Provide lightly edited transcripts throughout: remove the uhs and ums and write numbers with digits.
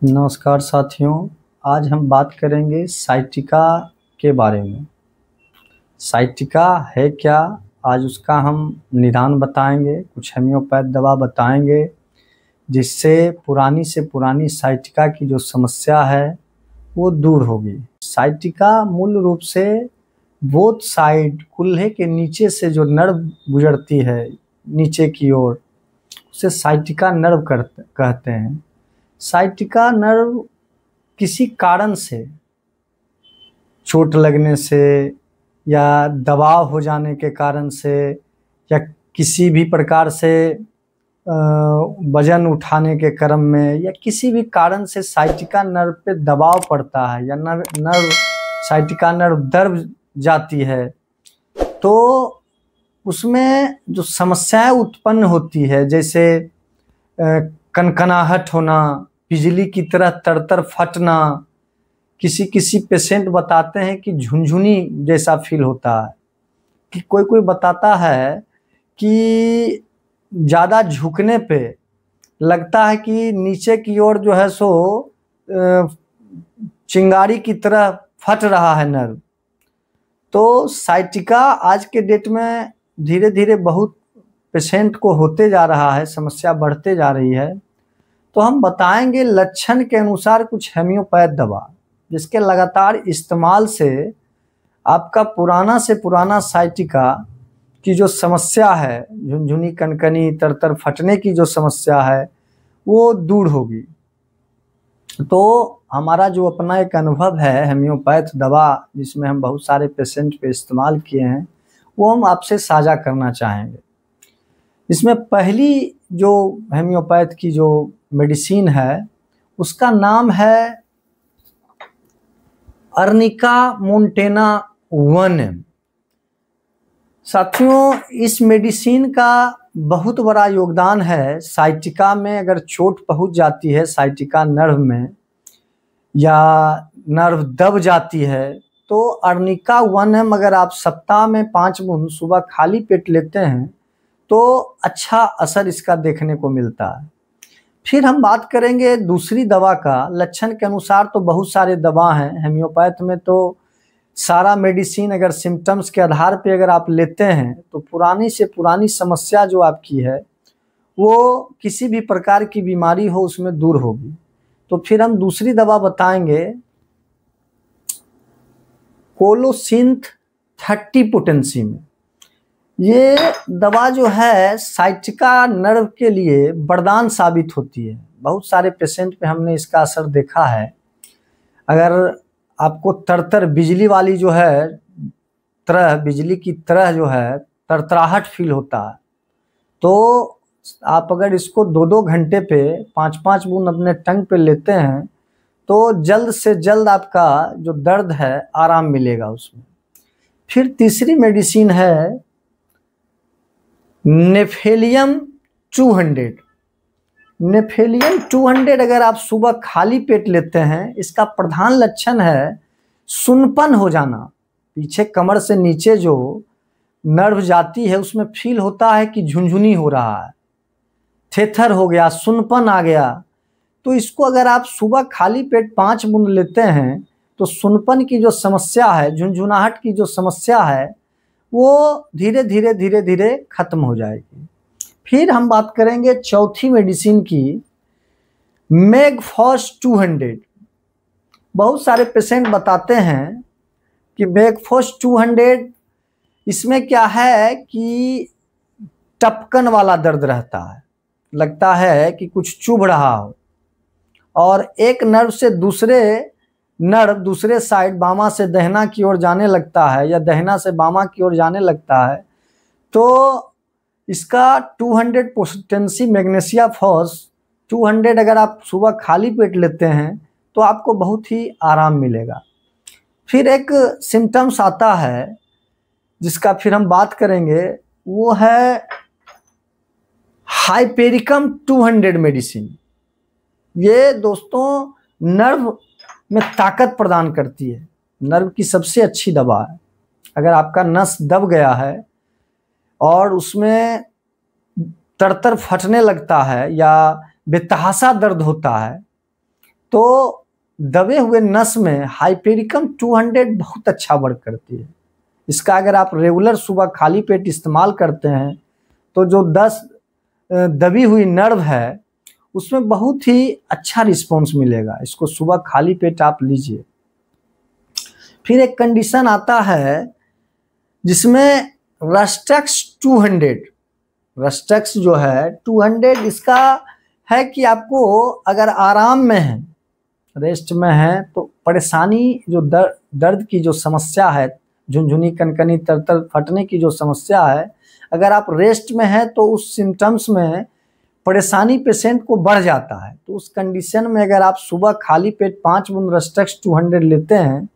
नमस्कार साथियों। आज हम बात करेंगे साइटिका के बारे में। साइटिका है क्या, आज उसका हम निदान बताएंगे, कुछ होम्योपैथ दवा बताएंगे जिससे पुरानी से पुरानी साइटिका की जो समस्या है वो दूर होगी। साइटिका मूल रूप से बोथ साइड कुल्हे के नीचे से जो नर्व गुजरती है नीचे की ओर, उसे साइटिका नर्व कहते हैं। साइटिका नर्व किसी कारण से, चोट लगने से या दबाव हो जाने के कारण से या किसी भी प्रकार से वजन उठाने के क्रम में या किसी भी कारण से साइटिका नर्व पे दबाव पड़ता है या नर्व साइटिका नर्व दब जाती है, तो उसमें जो समस्याएं उत्पन्न होती है, जैसे कनकनाहट होना, बिजली की तरह तरतर फटना, किसी किसी पेशेंट बताते हैं कि झुनझुनी जैसा फील होता है, कि कोई कोई बताता है कि ज़्यादा झुकने पे लगता है कि नीचे की ओर जो है सो चिंगारी की तरह फट रहा है नर्व। तो साइटिका आज के डेट में धीरे धीरे बहुत पेशेंट को होते जा रहा है, समस्या बढ़ते जा रही है। तो हम बताएंगे लक्षण के अनुसार कुछ होम्योपैथ दवा, जिसके लगातार इस्तेमाल से आपका पुराना से पुराना साइटिका की जो समस्या है, झुनझुनी कनकनी तरतर फटने की जो समस्या है, वो दूर होगी। तो हमारा जो अपना एक अनुभव है होम्योपैथ दवा, जिसमें हम बहुत सारे पेशेंट पे इस्तेमाल किए हैं, वो हम आपसे साझा करना चाहेंगे। इसमें पहली जो होम्योपैथ की जो मेडिसिन है उसका नाम है अर्निका मोंटेना 1M। साथियों, इस मेडिसिन का बहुत बड़ा योगदान है। साइटिका में अगर चोट पहुंच जाती है साइटिका नर्व में या नर्व दब जाती है, तो अर्निका 1M अगर आप सप्ताह में 5 बूंद सुबह खाली पेट लेते हैं तो अच्छा असर इसका देखने को मिलता है। फिर हम बात करेंगे दूसरी दवा का। लक्षण के अनुसार तो बहुत सारे दवा हैं होम्योपैथ में, तो सारा मेडिसिन अगर सिम्टम्स के आधार पे अगर आप लेते हैं तो पुरानी से पुरानी समस्या जो आपकी है वो किसी भी प्रकार की बीमारी हो उसमें दूर होगी। तो फिर हम दूसरी दवा बताएंगे कोलोसिंथ 30 पोटेंसी में। ये दवा जो है साइटिका नर्व के लिए वरदान साबित होती है। बहुत सारे पेशेंट पे हमने इसका असर देखा है। अगर आपको तरतर बिजली वाली जो है तरह, बिजली की तरह जो है तरतराहट फील होता है, तो आप अगर इसको 2-2 घंटे पे 5-5 बूंद अपने टंग पे लेते हैं तो जल्द से जल्द आपका जो दर्द है आराम मिलेगा उसमें। फिर तीसरी मेडिसिन है नेफेलियम 200। नेफेलियम 200 अगर आप सुबह खाली पेट लेते हैं, इसका प्रधान लक्षण है सुनपन हो जाना। पीछे कमर से नीचे जो नर्व जाती है उसमें फील होता है कि झुनझुनी हो रहा है, थेथर हो गया, सुनपन आ गया। तो इसको अगर आप सुबह खाली पेट 5 बूंद लेते हैं तो सुनपन की जो समस्या है, झुनझुनाहट की जो समस्या है, वो धीरे धीरे धीरे धीरे खत्म हो जाएगी। फिर हम बात करेंगे चौथी मेडिसिन की, मेगफॉस 200। बहुत सारे पेशेंट बताते हैं कि मेगफॉस 200 इसमें क्या है कि टपकन वाला दर्द रहता है, लगता है कि कुछ चुभ रहा हो, और एक नर्व से दूसरे साइड बामा से दहना की ओर जाने लगता है या दहना से बामा की ओर जाने लगता है। तो इसका 200 पोटेंसी मैग्नीशिया फॉस 200 अगर आप सुबह खाली पेट लेते हैं तो आपको बहुत ही आराम मिलेगा। फिर एक सिम्टम्स आता है जिसका फिर हम बात करेंगे, वो है हाइपेरिकम 200 मेडिसिन। ये दोस्तों नर्व में ताकत प्रदान करती है, नर्व की सबसे अच्छी दवा है। अगर आपका नस दब गया है और उसमें तरतर फटने लगता है या बेतहासा दर्द होता है, तो दबे हुए नस में हाइपेरिकम 200 बहुत अच्छा वर्क करती है। इसका अगर आप रेगुलर सुबह खाली पेट इस्तेमाल करते हैं तो जो 10 दबी हुई नर्व है उसमें बहुत ही अच्छा रिस्पॉन्स मिलेगा। इसको सुबह खाली पेट आप लीजिए। फिर एक कंडीशन आता है जिसमें रस्टक्स 200, रस्टक्स जो है 200, इसका है कि आपको अगर आराम में है, रेस्ट में है, तो परेशानी जो दर्द की जो समस्या है, झुनझुनी कनकनी तरतर फटने की जो समस्या है, अगर आप रेस्ट में है तो उस सिम्टम्स में परेशानी पेशेंट को बढ़ जाता है। तो उस कंडीशन में अगर आप सुबह खाली पेट 5 बूंद रस्टक्स 200 लेते हैं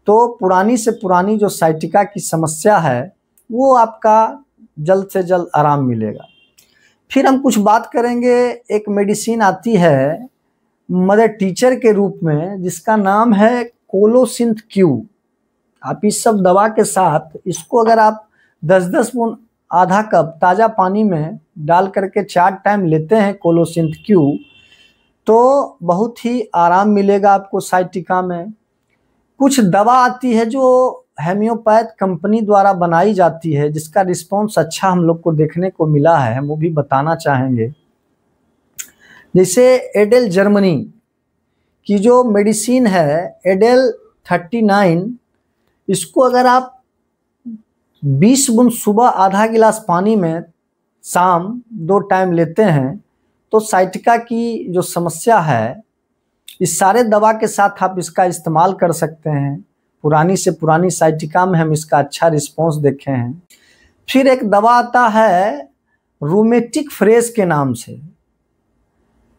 तो पुरानी से पुरानी जो साइटिका की समस्या है वो आपका जल्द से जल्द आराम मिलेगा। फिर हम कुछ बात करेंगे, एक मेडिसिन आती है मदर टीचर के रूप में जिसका नाम है कोलोसिंथ क्यू। आप इस सब दवा के साथ इसको अगर आप 10-10 बूंद आधा कप ताज़ा पानी में डाल करके 4 टाइम लेते हैं कोलोसिंथ क्यू, तो बहुत ही आराम मिलेगा आपको साइटिका में। कुछ दवा आती है जो हेम्योपैथ कंपनी द्वारा बनाई जाती है जिसका रिस्पॉन्स अच्छा हम लोग को देखने को मिला है, हम वो भी बताना चाहेंगे। जैसे एडेल जर्मनी की जो मेडिसिन है एडेल 39, इसको अगर आप 20 बूंद सुबह आधा गिलास पानी में शाम 2 टाइम लेते हैं तो साइटिका की जो समस्या है, इस सारे दवा के साथ आप इसका इस्तेमाल कर सकते हैं। पुरानी से पुरानी साइटिका में हम इसका अच्छा रिस्पॉन्स देखे हैं। फिर एक दवा आता है रूमेटिक फ्रेश के नाम से,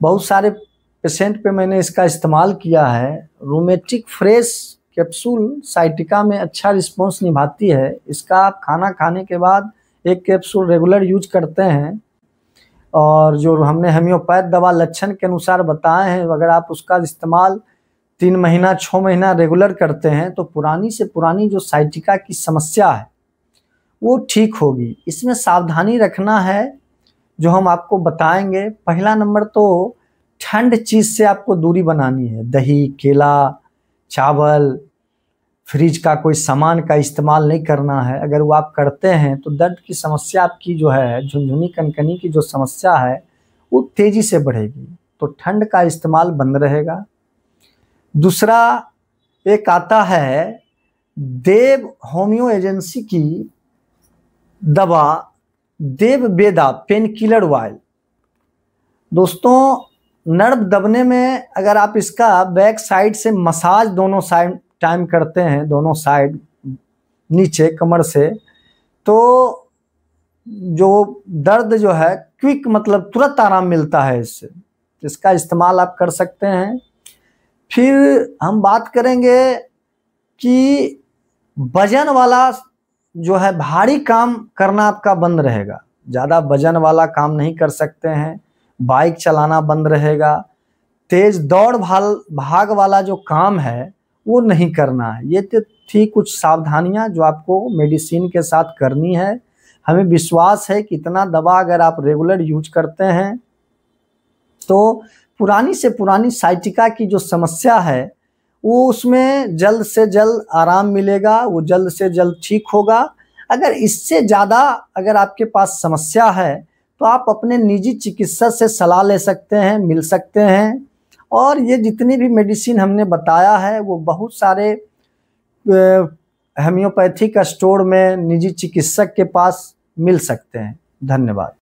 बहुत सारे पेशेंट पे मैंने इसका इस्तेमाल किया है। रूमेटिक फ्रेश कैप्सूल साइटिका में अच्छा रिस्पॉन्स निभाती है। इसका आप खाना खाने के बाद 1 कैप्सूल रेगुलर यूज करते हैं और जो हमने हेम्योपैथ दवा लक्षण के अनुसार बताए हैं, अगर आप उसका इस्तेमाल 3 महीना 6 महीना रेगुलर करते हैं तो पुरानी से पुरानी जो साइटिका की समस्या है वो ठीक होगी। इसमें सावधानी रखना है जो हम आपको बताएंगे। पहला नंबर तो ठंड चीज़ से आपको दूरी बनानी है। दही, केला, चावल, फ्रिज का कोई सामान का इस्तेमाल नहीं करना है। अगर वो आप करते हैं तो दर्द की समस्या आपकी जो है, झुनझुनी कनकनी की जो समस्या है वो तेज़ी से बढ़ेगी। तो ठंड का इस्तेमाल बंद रहेगा। दूसरा एक आता है देव होम्यो एजेंसी की दवा देव बेदा पेन किलर ऑयल। दोस्तों, नर्व दबने में अगर आप इसका बैक साइड से मसाज दोनों साइड टाइम करते हैं, दोनों साइड नीचे कमर से, तो जो दर्द जो है क्विक मतलब तुरंत आराम मिलता है इससे। इसका इस्तेमाल आप कर सकते हैं। फिर हम बात करेंगे कि वजन वाला जो है भारी काम करना आपका बंद रहेगा। ज़्यादा वजन वाला काम नहीं कर सकते हैं। बाइक चलाना बंद रहेगा। तेज दौड़ भाग वाला जो काम है वो नहीं करना है। ये तो थी कुछ सावधानियां जो आपको मेडिसिन के साथ करनी है। हमें विश्वास है कि इतना दवा अगर आप रेगुलर यूज करते हैं तो पुरानी से पुरानी साइटिका की जो समस्या है वो उसमें जल्द से जल्द आराम मिलेगा, वो जल्द से जल्द ठीक होगा। अगर इससे ज़्यादा अगर आपके पास समस्या है तो आप अपने निजी चिकित्सक से सलाह ले सकते हैं, मिल सकते हैं। और ये जितनी भी मेडिसिन हमने बताया है वो बहुत सारे हेम्योपैथिक स्टोर में निजी चिकित्सक के पास मिल सकते हैं। धन्यवाद।